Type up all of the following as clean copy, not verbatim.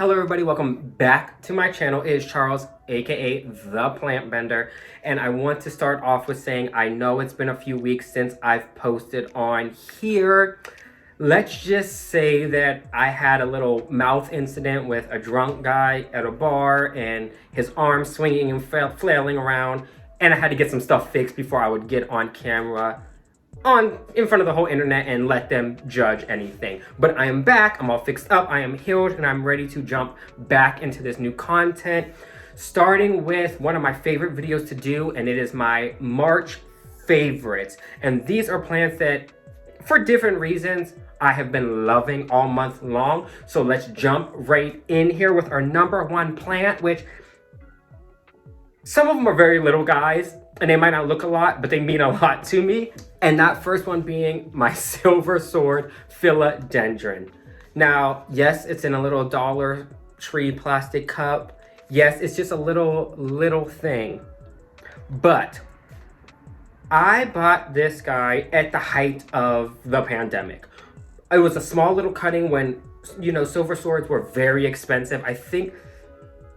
Hello everybody, welcome back to my channel. It is Charles, aka The Plant Bender, and I want to start off with saying I know it's been a few weeks since I've posted on here. Let's just say that I had a little mouth incident with a drunk guy at a bar and his arms swinging and flailing around, and I had to get some stuff fixed before I would get on camera in front of the whole internet and let them judge anything. But I am back, I'm all fixed up, I am healed, and I'm ready to jump back into this new content, starting with one of my favorite videos to do, and it is my March favorites. And these are plants that, for different reasons, I have been loving all month long. So let's jump right in here with our number one plant, which some of them are very little guys, and they might not look a lot, but they mean a lot to me. And that first one being my silver sword Philodendron. Now, yes, it's in a little Dollar Tree plastic cup. Yes, it's just a little thing. But I bought this guy at the height of the pandemic. It was a small little cutting when, silver swords were very expensive. I think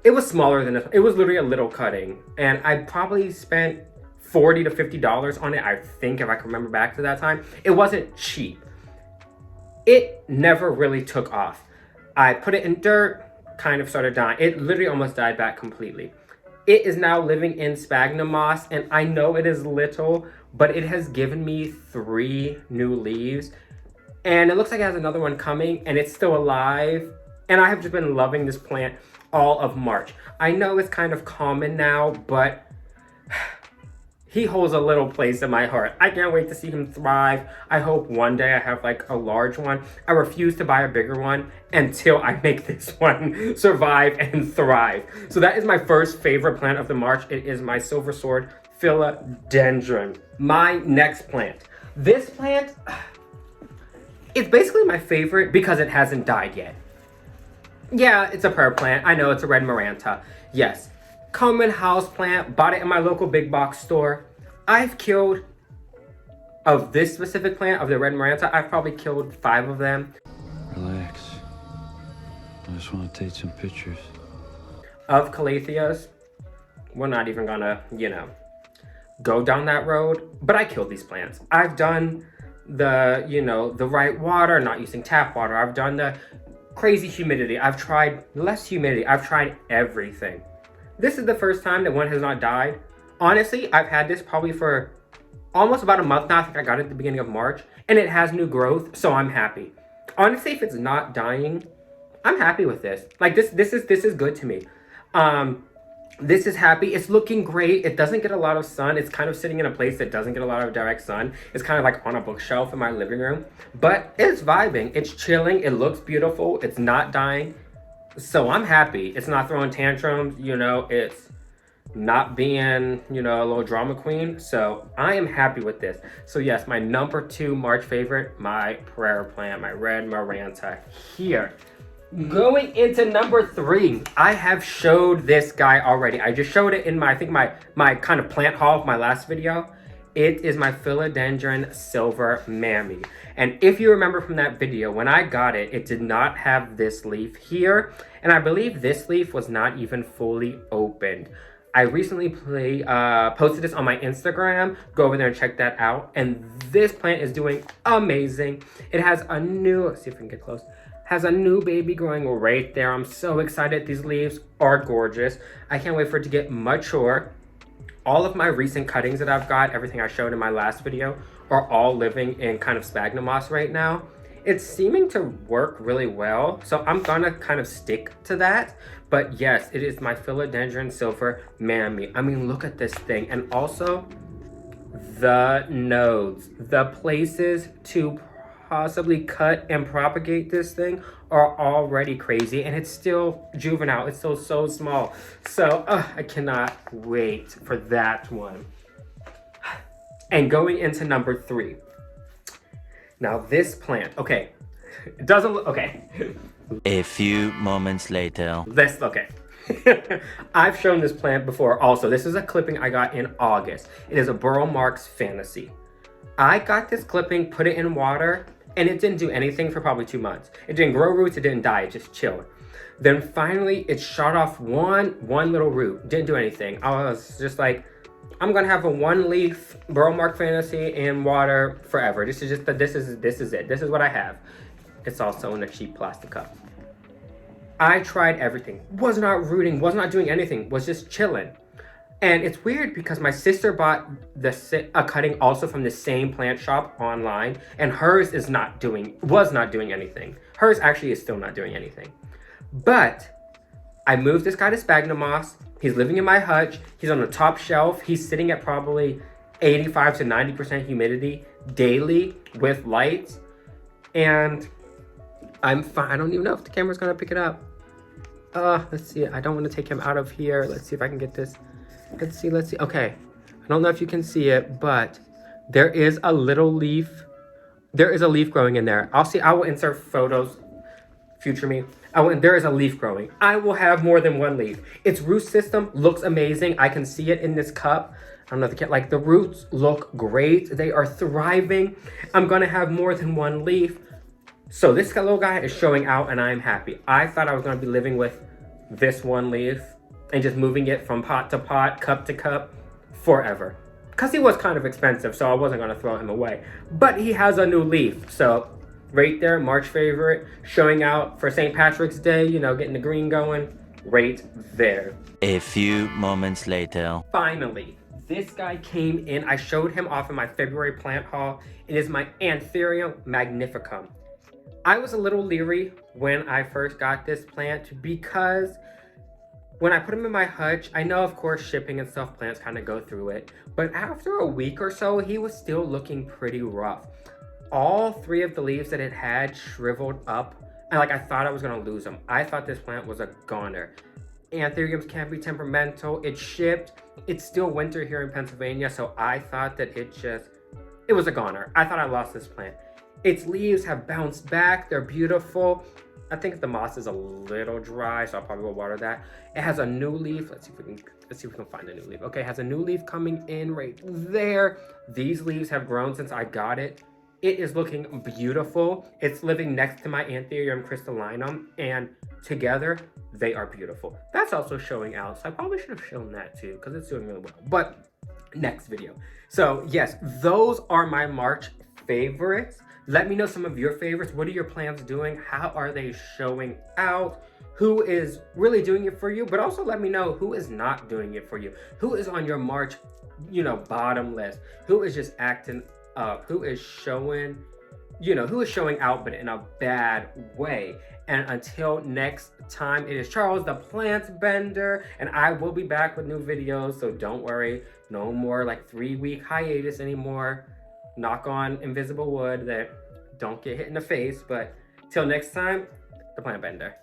it was smaller than it was literally a little cutting, and I probably spent $40 to $50 on it, I think, if I can remember back to that time. It wasn't cheap. It never really took off. I put it in dirt, kind of started dying. It literally almost died back completely. It is now living in sphagnum moss, and I know it is little, but it has given me 3 new leaves, and it looks like it has another one coming, and it's still alive, and I have just been loving this plant all of March. I know it's kind of common now, but he holds a little place in my heart. I can't wait to see him thrive. I hope one day I have like a large one. I refuse to buy a bigger one until I make this one survive and thrive. So that is my first favorite plant of the March. It is my silver sword Philodendron. My next plant. This plant, it's basically my favorite because it hasn't died yet. Yeah, it's a pear plant. I know it's a red Maranta. Yes. Common house plant. Bought it in my local big box store. I've killed, of this specific plant, of the red Maranta, I've probably killed 5 of them. Relax. I just want to take some pictures. Of calatheas, we're not even gonna, go down that road. But I killed these plants. I've done the, the right water, not using tap water. I've done the crazy humidity. I've tried less humidity. I've tried everything. This is the first time that one has not died. Honestly, I've had this probably for almost about a month now. I think I got it at the beginning of March, and it has new growth, so I'm happy. Honestly, if it's not dying, I'm happy with this. Like this is good to me. This is happy. It's looking great. It doesn't get a lot of sun. It's kind of sitting in a place that doesn't get a lot of direct sun. It's kind of like on a bookshelf in my living room, but it's vibing. It's chilling. It looks beautiful. It's not dying. So I'm happy. It's not throwing tantrums. It's not being, a little drama queen. So I am happy with this. So yes, my number 2 March favorite, my prayer plant, my red Maranta here. Going into number 3, I have showed this guy already. I just showed it in my kind of plant haul of my last video. It is my Philodendron Silver Mammy. And if you remember from that video, when I got it, it did not have this leaf here. And I believe this leaf was not even fully opened. I recently posted this on my Instagram. Go over there and check that out. And this plant is doing amazing. It has a new, let's see if we can get close. Has a new baby growing right there. I'm so excited. These leaves are gorgeous. I can't wait for it to get mature. All of my recent cuttings that I've got, everything I showed in my last video, are all living in kind of sphagnum moss right now. It's seeming to work really well, so I'm gonna kind of stick to that. But yes, it is my Philodendron Silver Mammy. I mean, look at this thing. And also, the nodes, the places to possibly cut and propagate this thing are already crazy, and it's still juvenile. It's still so small. So I cannot wait for that one. And going into number 3. Now this plant, okay, it doesn't look, okay. A few moments later. Okay. I've shown this plant before also. This is a clipping I got in August. It is a Burl Fantasy. I got this clipping, put it in water, and it didn't do anything for probably 2 months. It didn't grow roots, it didn't die, it just chilled. Then finally it shot off one little root. Didn't do anything. I was just like, I'm gonna have a 1-leaf Burl Mark Fantasy in water forever. This is it. This is what I have. It's also in a cheap plastic cup. I tried everything. Was not rooting, was not doing anything, was just chilling. And it's weird because my sister bought a cutting also from the same plant shop online, and hers was not doing anything. Hers actually is still not doing anything. But I moved this guy to sphagnum moss. He's living in my hutch. He's on the top shelf. He's sitting at probably 85 to 90% humidity daily with lights. And I'm fine. I don't even know if the camera's gonna pick it up. Let's see. I don't want to take him out of here. Let's see if I can get this. Let's see. Okay. I don't know if you can see it, but there is a little leaf. There is a leaf growing in there. I will insert photos. Future me. There is a leaf growing. I will have more than 1 leaf. Its root system looks amazing. I can see it in this cup. I don't know if you can, like, the roots look great. They are thriving. I'm going to have more than 1 leaf. So this little guy is showing out and I'm happy. I thought I was going to be living with this 1 leaf and just moving it from pot to pot, cup to cup forever. Because he was kind of expensive, so I wasn't going to throw him away. But he has a new leaf. So right there, March favorite, showing out for St. Patrick's Day, you know, getting the green going. Right there. A few moments later. Finally, this guy came in. I showed him off in my February plant haul. It is my Anthurium Magnificum. I was a little leery when I first got this plant because when I put him in my hutch, I know, of course, shipping and stuff, plants kind of go through it. But after a week or so, he was still looking pretty rough. All 3 of the leaves that it had shriveled up. And I thought I was going to lose them. I thought this plant was a goner. Anthuriums can be temperamental. It shipped. It's still winter here in Pennsylvania. So I thought that it was a goner. I thought I lost this plant. Its leaves have bounced back. They're beautiful. I think the moss is a little dry, so I'll probably go water that. It has a new leaf. Let's see if we can find a new leaf. Okay, it has a new leaf coming in right there. These leaves have grown since I got it. It is looking beautiful. It's living next to my Anthurium crystallinum, and together they are beautiful. That's also showing out, so I probably should have shown that too because it's doing really well. But next video. So yes, those are my March favorites. Let me know some of your favorites. What are your plants doing? How are they showing out? Who is really doing it for you? But also let me know who is not doing it for you. Who is on your March, bottom list? Who is just acting up? Who is showing out but in a bad way? And until next time, it is Charles the Plant Bender, and I will be back with new videos, so don't worry. No more 3-week hiatus anymore. Knock on invisible wood that don't get hit in the face, but till next time, the Plant Bender.